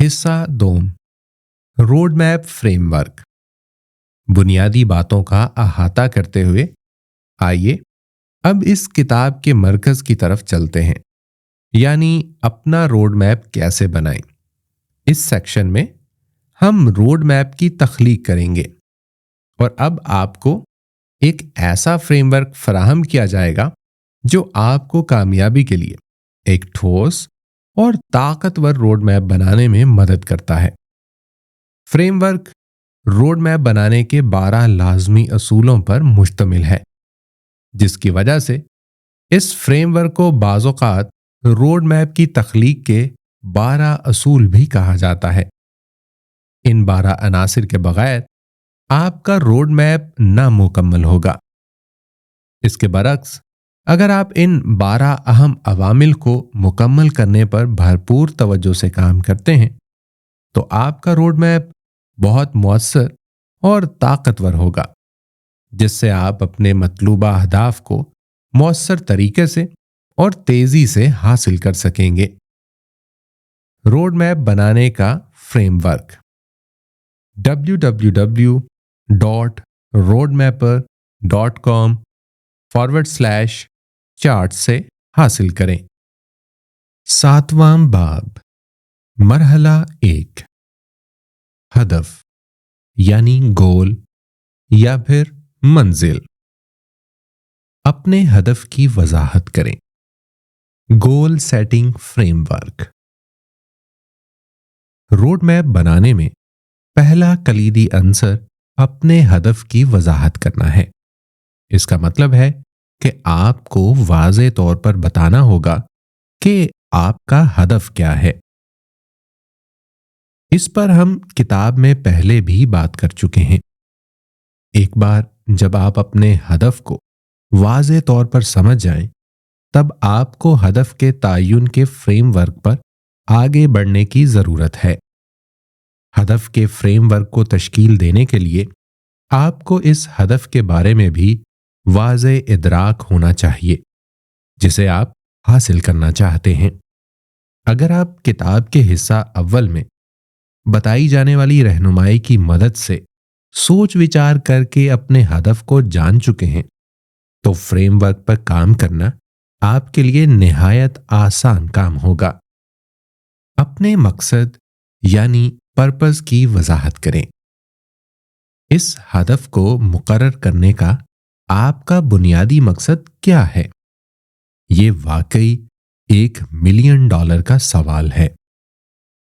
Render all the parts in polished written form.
हिस्सा दोम, road map framework. बुनियादी बातों का अहाता करते हुए आइए अब इस किताब के मरकज की तरफ चलते हैं, यानी अपना रोड मैप कैसे बनाएं। इस सेक्शन में हम रोड मैप की तख्लीक करेंगे और अब आपको एक ऐसा फ्रेमवर्क फराहम किया जाएगा जो आपको कामयाबी के लिए एक ठोस और ताकतवर रोड मैप बनाने में मदद करता है। फ्रेमवर्क रोड मैप बनाने के 12 लाजमी असूलों पर मुश्तमिल है, जिसकी वजह से इस फ्रेमवर्क को बाज़-औक़ात रोड मैप की तख्लीक के 12 असूल भी कहा जाता है। इन 12 अनासिर के बगैर आपका रोड मैप नामुकम्मल होगा। इसके बरक्स, अगर आप इन 12 अहम अवामिल को मुकम्मल करने पर भरपूर तवज्जो से काम करते हैं, तो आपका रोड मैप बहुत मुअस्सर और ताकतवर होगा, जिससे आप अपने मतलूबा अहदाफ को मुअस्सर तरीके से और तेजी से हासिल कर सकेंगे। रोड मैप बनाने का फ्रेमवर्क www.roadmapper.com/चार्ट से हासिल करें। 7वां बाब, मरहला 1, हदफ यानी गोल या फिर मंजिल। अपने हदफ की वजाहत करें। Goal setting framework. Road map बनाने में पहला कलीदी अंसर अपने हदफ की वजाहत करना है। इसका मतलब है कि आपको वाज़े तौर पर बताना होगा कि आपका हदफ क्या है। इस पर हम किताब में पहले भी बात कर चुके हैं। एक बार जब आप अपने हदफ को वाज़े तौर पर समझ जाएं, तब आपको हदफ के तयन के फ्रेमवर्क पर आगे बढ़ने की ज़रूरत है। हदफ के फ्रेमवर्क को तश्कील देने के लिए आपको इस हदफ के बारे में भी वाज़े इदराक होना चाहिए जिसे आप हासिल करना चाहते हैं। अगर आप किताब के हिस्सा अव्वल में बताई जाने वाली रहनुमाई की मदद से सोच विचार करके अपने हदफ को जान चुके हैं, तो फ्रेमवर्क पर काम करना आपके लिए निहायत आसान काम होगा। अपने मकसद यानी पर्पस की वजाहत करें। इस हदफ को मुकर्रर करने का आपका बुनियादी मकसद क्या है? ये वाकई $1 मिलियन का सवाल है।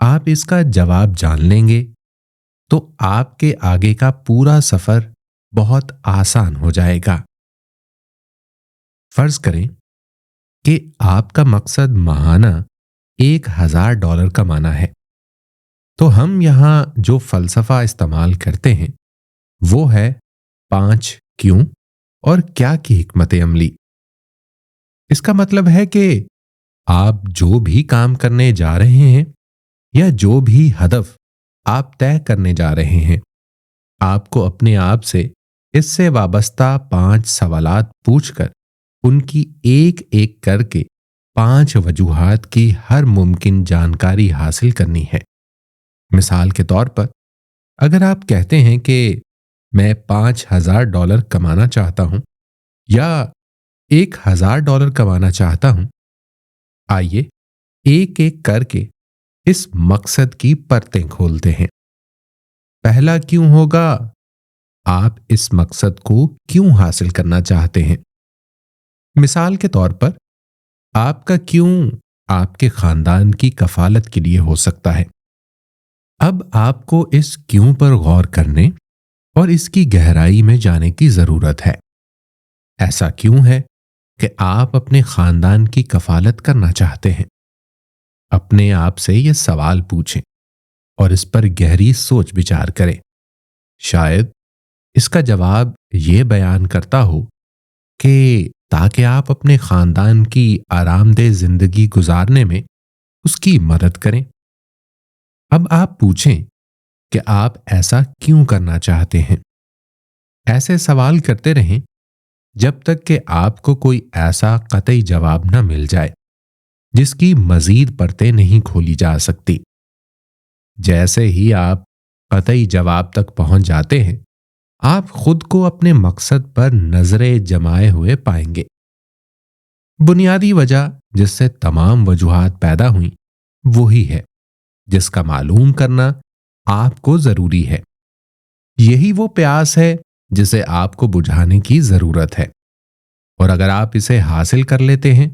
आप इसका जवाब जान लेंगे तो आपके आगे का पूरा सफर बहुत आसान हो जाएगा। फर्ज करें कि आपका मकसद माहाना $1000 कमाना है, तो हम यहां जो फलसफा इस्तेमाल करते हैं वो है 5 क्यों और क्या की हिकमत अमली। इसका मतलब है कि आप जो भी काम करने जा रहे हैं या जो भी हदफ आप तय करने जा रहे हैं, आपको अपने आप से इससे वाबस्ता 5 सवालात पूछकर उनकी एक एक करके 5 वजूहात की हर मुमकिन जानकारी हासिल करनी है। मिसाल के तौर पर, अगर आप कहते हैं कि मैं $5000 कमाना चाहता हूं या $1000 कमाना चाहता हूं, आइए एक एक करके इस मकसद की परतें खोलते हैं। पहला क्यों होगा, आप इस मकसद को क्यों हासिल करना चाहते हैं। मिसाल के तौर पर, आपका क्यों आपके खानदान की कफालत के लिए हो सकता है। अब आपको इस क्यों पर गौर करने और इसकी गहराई में जाने की जरूरत है। ऐसा क्यों है कि आप अपने खानदान की कफालत करना चाहते हैं। अपने आप से यह सवाल पूछें और इस पर गहरी सोच विचार करें। शायद इसका जवाब ये बयान करता हो कि ताकि आप अपने खानदान की आरामदेह जिंदगी गुजारने में उसकी मदद करें। अब आप पूछें कि आप ऐसा क्यों करना चाहते हैं। ऐसे सवाल करते रहें जब तक कि आपको कोई ऐसा कतई जवाब न मिल जाए जिसकी मजीद परतें नहीं खोली जा सकती। जैसे ही आप कतई जवाब तक पहुंच जाते हैं, आप खुद को अपने मकसद पर नजरें जमाए हुए पाएंगे। बुनियादी वजह जिससे तमाम वजूहात पैदा हुई वही है जिसका मालूम करना आपको जरूरी है। यही वो प्यास है जिसे आपको बुझाने की जरूरत है। और अगर आप इसे हासिल कर लेते हैं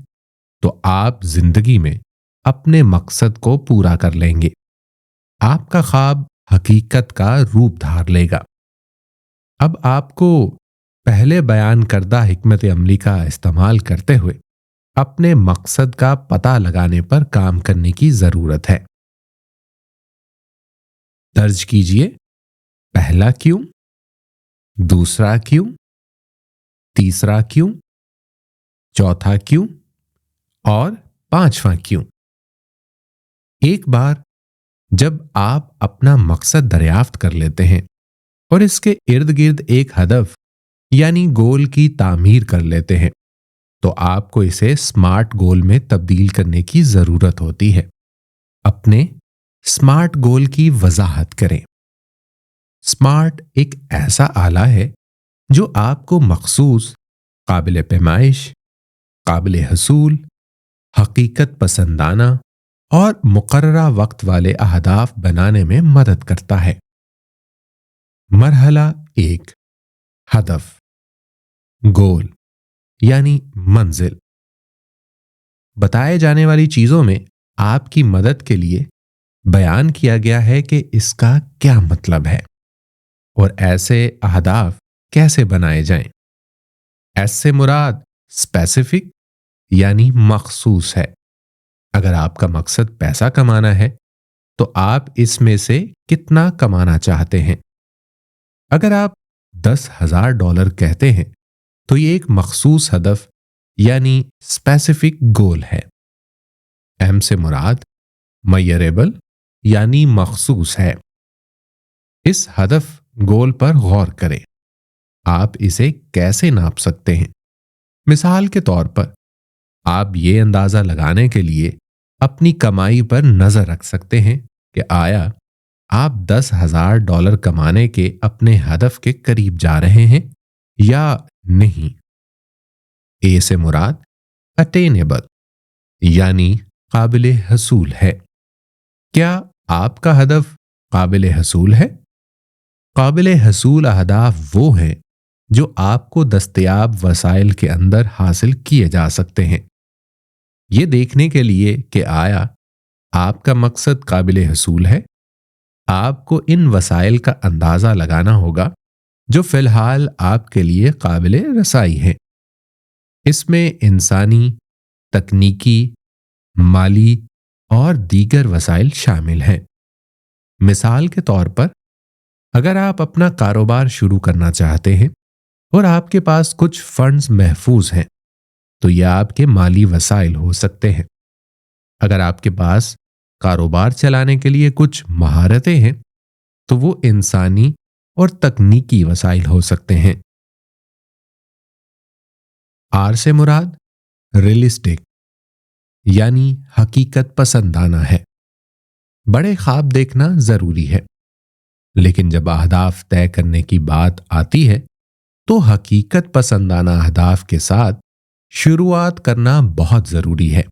तो आप जिंदगी में अपने मकसद को पूरा कर लेंगे। आपका ख्वाब हकीकत का रूप धार लेगा। अब आपको पहले बयान करदा हिकमत अमली का इस्तेमाल करते हुए अपने मकसद का पता लगाने पर काम करने की जरूरत है। दर्ज कीजिए, पहला क्यों, दूसरा क्यों, तीसरा क्यों, चौथा क्यों और पांचवा क्यों। एक बार जब आप अपना मकसद दरियाफ्त कर लेते हैं और इसके इर्द गिर्द एक हदफ यानी गोल की तामीर कर लेते हैं, तो आपको इसे स्मार्ट गोल में तब्दील करने की जरूरत होती है। अपने स्मार्ट गोल की वजाहत करें। स्मार्ट एक ऐसा आला है जो आपको मखसूस, काबिल पैमाइश, काबिल हसूल, हकीकत पसंदाना और मुकर्ररा वक्त वाले अहदाफ बनाने में मदद करता है। मरहला एक, हदफ, गोल यानी मंजिल। बताए जाने वाली चीजों में आपकी मदद के लिए बयान किया गया है कि इसका क्या मतलब है और ऐसे अहदाफ कैसे बनाए जाएं। ऐसे मुराद स्पेसिफिक यानी मखसूस है। अगर आपका मकसद पैसा कमाना है तो आप इसमें से कितना कमाना चाहते हैं। अगर आप $10,000 कहते हैं तो ये एक मखसूस हदफ यानी स्पेसिफिक गोल है। एम से मुराद मयरेबल यानी मखसूस है। इस हदफ गोल पर गौर करें। आप इसे कैसे नाप सकते हैं। मिसाल के तौर पर आप ये अंदाजा लगाने के लिए अपनी कमाई पर नजर रख सकते हैं कि आया आप $10,000 कमाने के अपने हदफ के करीब जा रहे हैं या नहीं। ए से मुराद अटेनेबल यानी काबिल हसूल है। क्या आपका हदफ काबिल हसूल है? काबिल हसूल अहदाफ वो हैं जो आपको दस्तयाब वसाइल के अंदर हासिल किए जा सकते हैं। ये देखने के लिए कि आया आपका मकसद काबिल हसूल है, आपको इन वसाइल का अंदाजा लगाना होगा जो फिलहाल आपके लिए काबिल रसाई हैं। इसमें इंसानी, तकनीकी, माली और दीगर वसाइल शामिल हैं। मिसाल के तौर पर अगर आप अपना कारोबार शुरू करना चाहते हैं और आपके पास कुछ फंड्स महफूज हैं तो यह आपके माली वसाइल हो सकते हैं। अगर आपके पास कारोबार चलाने के लिए कुछ महारतें हैं तो वो इंसानी और तकनीकी वसाइल हो सकते हैं। आर से मुराद रियलिस्टिक यानी हकीकत पसंदाना है। बड़े ख्वाब देखना जरूरी है, लेकिन जब अहदाफ तय करने की बात आती है तो हकीकत पसंदाना अहदाफ के साथ शुरुआत करना बहुत जरूरी है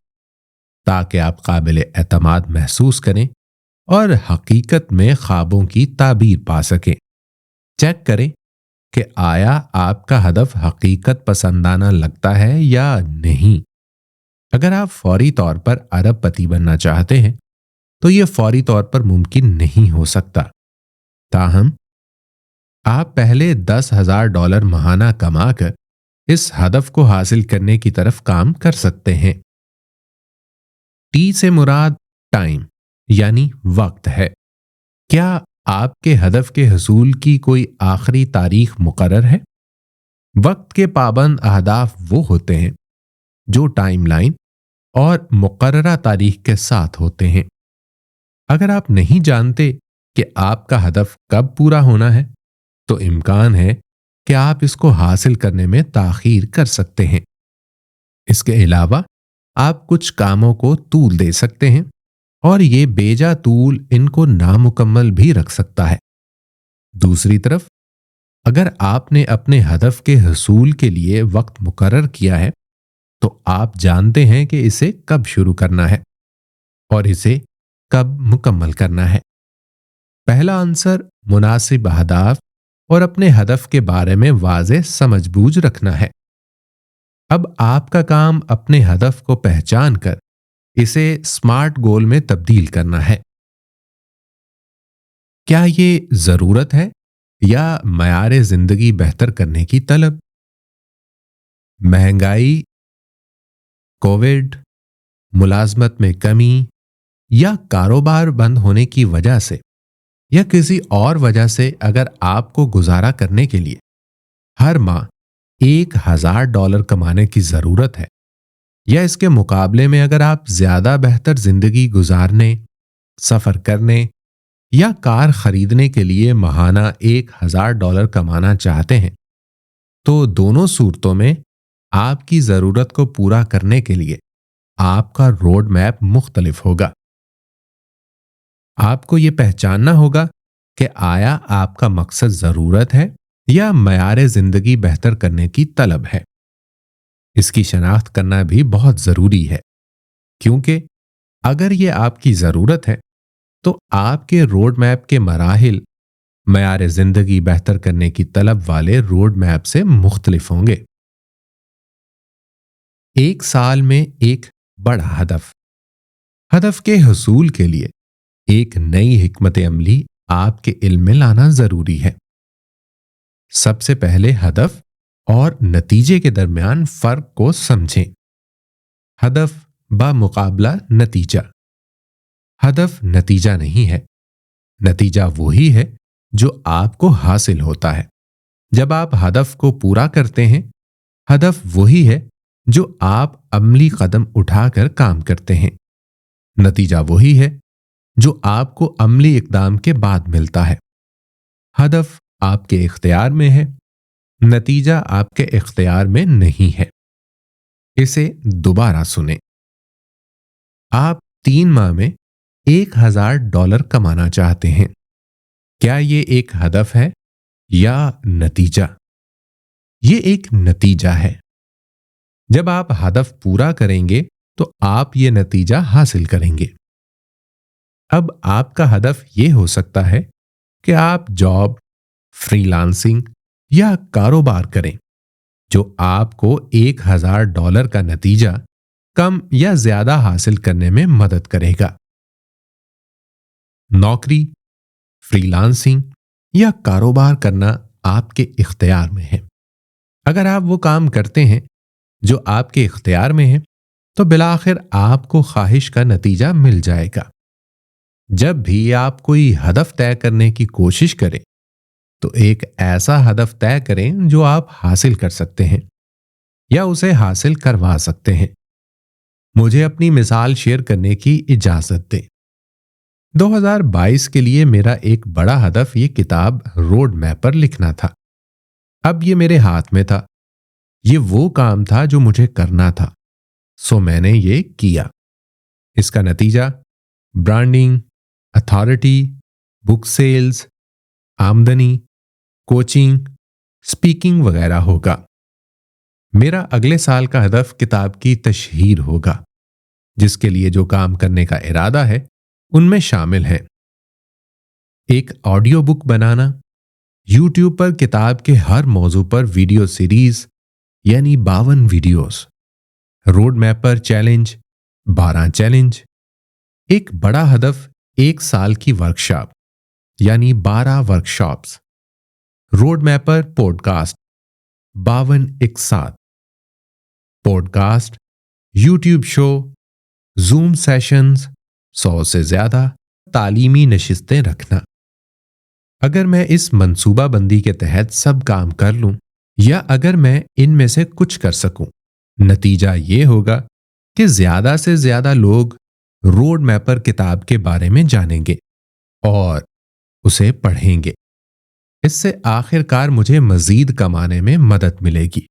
ताकि आप काबिल एतमाद महसूस करें और हकीकत में ख्वाबों की ताबीर पा सकें। चेक करें कि आया आपका हदफ हकीकत पसंदाना लगता है या नहीं। अगर आप फौरी तौर पर अरबपति बनना चाहते हैं तो यह फौरी तौर पर मुमकिन नहीं हो सकता। ताहम आप पहले $10,000 महाना कमाकर इस हदफ को हासिल करने की तरफ काम कर सकते हैं। टी से मुराद टाइम यानी वक्त है। क्या आपके हदफ के हसूल की कोई आखिरी तारीख मुकर्रर है? वक्त के पाबंद अहदाफ वो होते हैं जो टाइमलाइन और मुकर्ररा तारीख के साथ होते हैं। अगर आप नहीं जानते कि आपका हदफ कब पूरा होना है तो इम्कान है कि आप इसको हासिल करने में ताखीर कर सकते हैं। इसके अलावा आप कुछ कामों को तूल दे सकते हैं और ये बेजा तूल इनको नामुकम्मल भी रख सकता है। दूसरी तरफ, अगर आपने अपने हदफ के हसूल के लिए वक्त मुकर्रर किया है, तो आप जानते हैं कि इसे कब शुरू करना है और इसे कब मुकम्मल करना है। पहला आंसर मुनासिब अहदाफ और अपने हदफ के बारे में वाज़ेह समझबूझ रखना है। अब आपका काम अपने हदफ को पहचान कर इसे स्मार्ट गोल में तब्दील करना है। क्या ये जरूरत है या मयार जिंदगी बेहतर करने की तलब? महंगाई, कोविड, मुलाजमत में कमी या कारोबार बंद होने की वजह से या किसी और वजह से अगर आपको गुजारा करने के लिए हर माह $1,000 कमाने की जरूरत है, या इसके मुकाबले में अगर आप ज्यादा बेहतर जिंदगी गुजारने, सफर करने या कार खरीदने के लिए महाना $1,000 कमाना चाहते हैं, तो दोनों सूरतों में आपकी जरूरत को पूरा करने के लिए आपका रोड मैप मुख्तलिफ होगा। आपको यह पहचानना होगा कि आया आपका मकसद जरूरत है या मयार जिंदगी बेहतर करने की तलब है। इसकी शनाख्त करना भी बहुत जरूरी है, क्योंकि अगर यह आपकी जरूरत है तो आपके रोड मैप के मराहिल मयार जिंदगी बेहतर करने की तलब वाले रोड मैप से मुख्तलिफ होंगे। एक साल में एक बड़ा हदफ। हदफ के हसूल के लिए एक नई हिकमत अमली आपके इल्म में लाना जरूरी है। सबसे पहले हदफ और नतीजे के दरमियान फर्क को समझें। हदफ बामुकाबला नतीजा। हदफ नतीजा नहीं है, नतीजा वही है जो आपको हासिल होता है जब आप हदफ को पूरा करते हैं। हदफ वही है जो आप अमली कदम उठाकर काम करते हैं। नतीजा वही है जो आपको अमली इकदाम के बाद मिलता है। हदफ आपके इख्तियार में है, नतीजा आपके इख्तियार में नहीं है। इसे दोबारा सुने। आप 3 माह में $1,000 कमाना चाहते हैं। क्या ये एक हदफ है या नतीजा? ये एक नतीजा है। जब आप हदफ पूरा करेंगे तो आप ये नतीजा हासिल करेंगे। अब आपका हदफ ये हो सकता है कि आप जॉब, फ्रीलांसिंग या कारोबार करें जो आपको $1,000 का नतीजा कम या ज्यादा हासिल करने में मदद करेगा। नौकरी, फ्रीलांसिंग या कारोबार करना आपके इख्तियार में है। अगर आप वो काम करते हैं जो आपके इख्तियार में है, तो बिलाखिर आपको ख्वाहिश का नतीजा मिल जाएगा। जब भी आप कोई हदफ तय करने की कोशिश करें, तो एक ऐसा हदफ तय करें जो आप हासिल कर सकते हैं या उसे हासिल करवा सकते हैं। मुझे अपनी मिसाल शेयर करने की इजाजत दें। 2022 के लिए मेरा एक बड़ा हदफ ये किताब रोड मैप पर लिखना था। अब ये मेरे हाथ में था। ये वो काम था जो मुझे करना था, सो मैंने ये किया। इसका नतीजा ब्रांडिंग, अथॉरिटी, बुक सेल्स, आमदनी, कोचिंग, स्पीकिंग वगैरह होगा। मेरा अगले साल का हदफ किताब की तशहीर होगा, जिसके लिए जो काम करने का इरादा है उनमें शामिल है एक ऑडियो बुक बनाना, यूट्यूब पर किताब के हर मौजू पर वीडियो सीरीज यानी 52 वीडियोस, रोड मैप पर चैलेंज 12 चैलेंज, एक बड़ा हदफ 1 साल की वर्कशॉप यानी 12 वर्कशॉप्स, रोड मैप पर पॉडकास्ट 52 एक साथ, podcast, YouTube show, zoom sessions 100 से ज्यादा, तालीमी नशिस्तें रखना। अगर मैं इस मंसूबा बंदी के तहत सब काम कर लूं या अगर मैं इनमें से कुछ कर सकूं, नतीजा ये होगा कि ज्यादा से ज्यादा लोग रोड मैप पर किताब के बारे में जानेंगे और उसे पढ़ेंगे। इससे आखिरकार मुझे मजीद कमाने में मदद मिलेगी।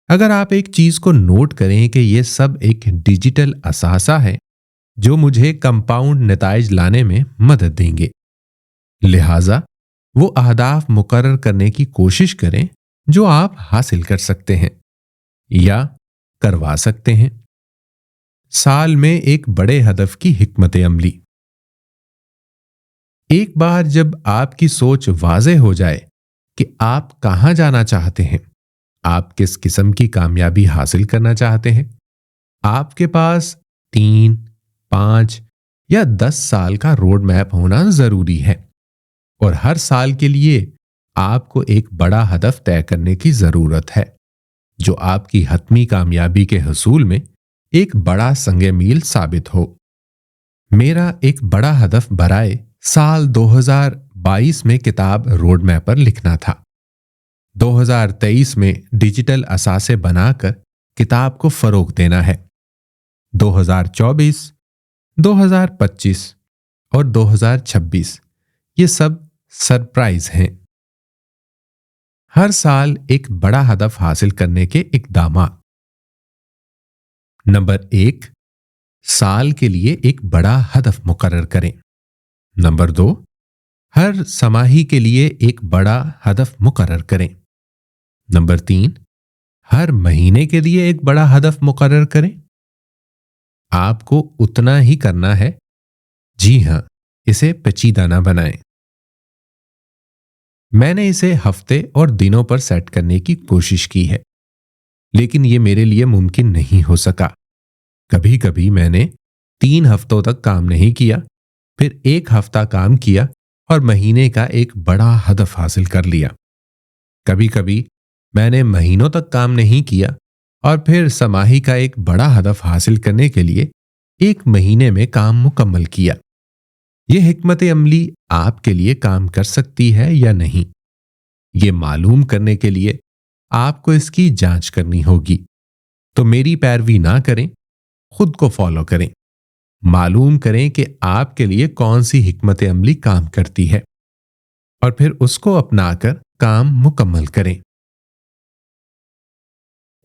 अगर आप एक चीज को नोट करें कि यह सब एक डिजिटल असासा है जो मुझे कंपाउंड नताइज लाने में मदद देंगे। लिहाजा वो अहदाफ मुकर्रर करने की कोशिश करें जो आप हासिल कर सकते हैं या करवा सकते हैं। साल में एक बड़े हदफ की हिकमत अमली। एक बार जब आपकी सोच वाज़ेह हो जाए कि आप कहां जाना चाहते हैं, आप किस किस्म की कामयाबी हासिल करना चाहते हैं, आपके पास 3, 5 या 10 साल का रोड मैप होना जरूरी है। और हर साल के लिए आपको एक बड़ा हदफ तय करने की जरूरत है जो आपकी हतमी कामयाबी के हसूल में एक बड़ा संगे मील साबित हो। मेरा एक बड़ा हदफ बराए साल 2022 में किताब रोड मैप पर लिखना था। 2023 में डिजिटल असासे बनाकर किताब को फरोग देना है। 2024, 2025 और 2026 ये सब सरप्राइज हैं। हर साल एक बड़ा हदफ हासिल करने के इकदामात। नंबर 1, साल के लिए एक बड़ा हदफ मुकर्रर करें। नंबर 2, हर समाही के लिए एक बड़ा हदफ मुकर्रर करें। नंबर 3, हर महीने के लिए एक बड़ा हदफ मुकर्रर करें। आपको उतना ही करना है। जी हां, इसे पेचीदा ना बनाएं। मैंने इसे हफ्ते और दिनों पर सेट करने की कोशिश की है, लेकिन यह मेरे लिए मुमकिन नहीं हो सका। कभी कभी मैंने 3 हफ्तों तक काम नहीं किया, फिर 1 हफ्ता काम किया और महीने का एक बड़ा हदफ हासिल कर लिया। कभी कभी मैंने महीनों तक काम नहीं किया और फिर समाही का एक बड़ा हदफ हासिल करने के लिए 1 महीने में काम मुकम्मल किया। यह हिकमत अमली आपके लिए काम कर सकती है या नहीं, ये मालूम करने के लिए आपको इसकी जांच करनी होगी। तो मेरी पैरवी ना करें, खुद को फॉलो करें। मालूम करें कि आपके लिए कौन सी हिकमत अमली काम करती है और फिर उसको अपनाकर काम मुकम्मल करें।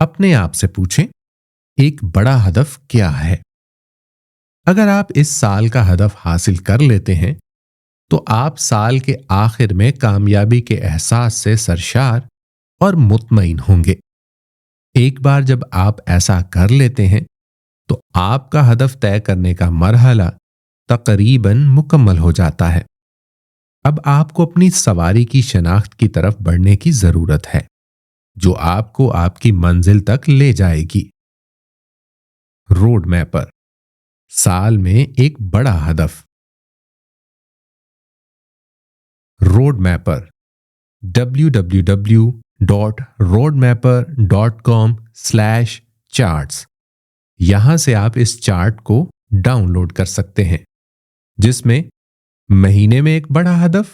अपने आप से पूछें, एक बड़ा हदफ क्या है? अगर आप इस साल का हदफ हासिल कर लेते हैं तो आप साल के आखिर में कामयाबी के एहसास से सरशार और मुतमईन होंगे। एक बार जब आप ऐसा कर लेते हैं तो आपका हदफ तय करने का मरहला तकरीबन मुकम्मल हो जाता है। अब आपको अपनी सवारी की शनाख्त की तरफ बढ़ने की जरूरत है जो आपको आपकी मंजिल तक ले जाएगी। रोड मैप पर साल में एक बड़ा हदफ। Road mapper www.roadmapper.com/charts। यहां से आप इस चार्ट को डाउनलोड कर सकते हैं जिसमें महीने में एक बड़ा हदफ,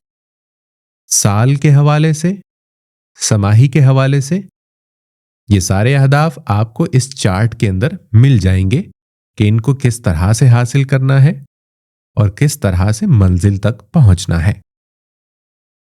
साल के हवाले से, समाही के हवाले से, ये सारे अहदाफ आपको इस चार्ट के अंदर मिल जाएंगे कि इनको किस तरह से हासिल करना है और किस तरह से मंजिल तक पहुंचना है।